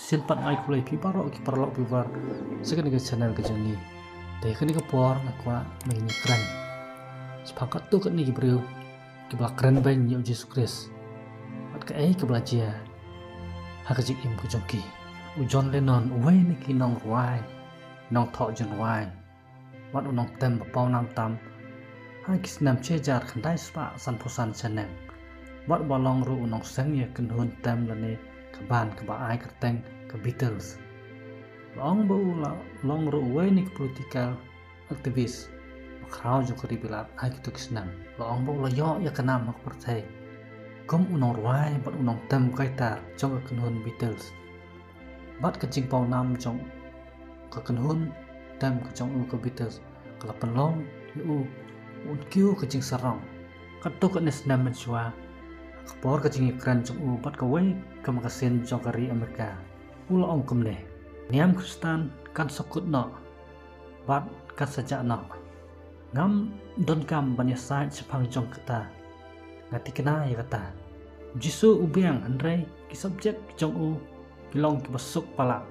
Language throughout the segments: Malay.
Simpan ai kulai pi parok ki parlok pi var sekan ke channel ke jani te kini ke por na kwa mengi kran sepakat tu kat ni ki bro ki bla kran ban yo Jesus Christ at ka ai ke belajar ha ka jik im ku jongki u John Lennon wai ni ki nong wai nong tho jon wai wat u nong tem pau nam tam hai ki snam che jar khandai spa san phosan channel wat balong ru u nong sang ye kan hun tem la ne ban ke ba ai kerteng ke Beatles long bu la long ru wai ni political aktivis krau jo kari bilat ai kitu kisnang long bu la yo ya kanam mak partai kom unong wai bat unong tem kaita jong ke hun Beatles bat ke jing pau nam jong ke hun tem ke jong ke Beatles kala penlong u un kiu ke jing sarong katuk ne snam menchua kapor ke jing ikran jong u bat ke wai ke makasin jong kari Amerika ula ong kumne niam Kristan kan sokut no bat kan saja no ngam don kam banyak sai sepang jong kata ngati kena ya kata jisu ubiang andre ki subjek jong u kilong ki basuk pala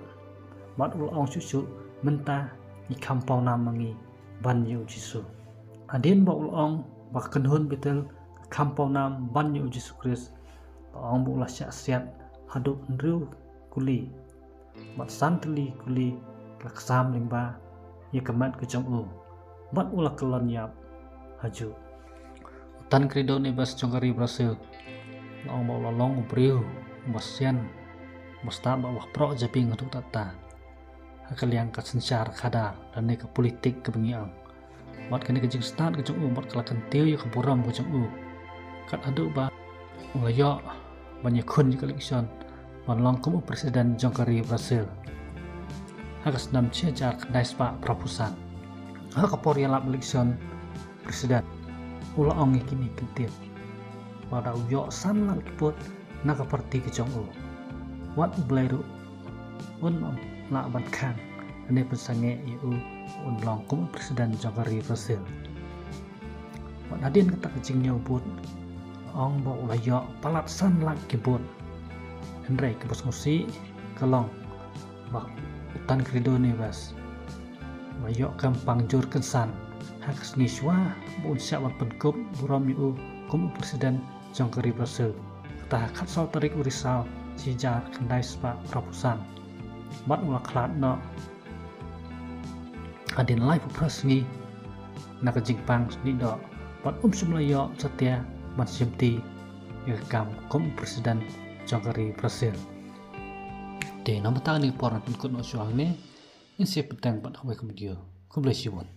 bat ula ong susu menta ni kampau nam mangi ban yu jisu adin ba ula ong ba kenhun betul kampau nam ban yu Jesus Christ ong bu la siat haduk ndru kuli mat santli kuli laksam lingba ye kemat ke jong u bat ula kelon yap haju tan kredo ne bas jongari Brazil long ba ula long briu masian musta ba wah pro japing untuk tata hakaliang ka sensyar khadar dan ne ke politik ke bengiang mat kene ke jing start ke jong u mat kala kentiu ye ke buram ke jong u kat adu ba ula yo banyak kun ke election Manlong kumu presiden jongkari Brazil hakas nam cejar kedai spa prapusan hak kapor yang lap election presiden ula ongi kini pentil pada uyo san lang kiput nak parti ke jong u wat ubleru un la ban kan ane pesange eu un long kumu presiden jongkari Brazil wat adin kata kecing nyobut ong bo ula yo palat san lang kiput Andre ke bos musi kalong bak utan kredo ni bas mayo kampang jur kensan hak sniswa bun siap penkup buram yu kum presiden jongkari Brazil kata kat sau tarik urisau sijar kendai spa prapusan mat ula klat no adin live presni nak jingpang ni do pat sumlayo setia man simti yakam kum presiden jongkari Brazil de nama tang ni poran kun no suang ne in se petang pat hoi kum dia kum bless you one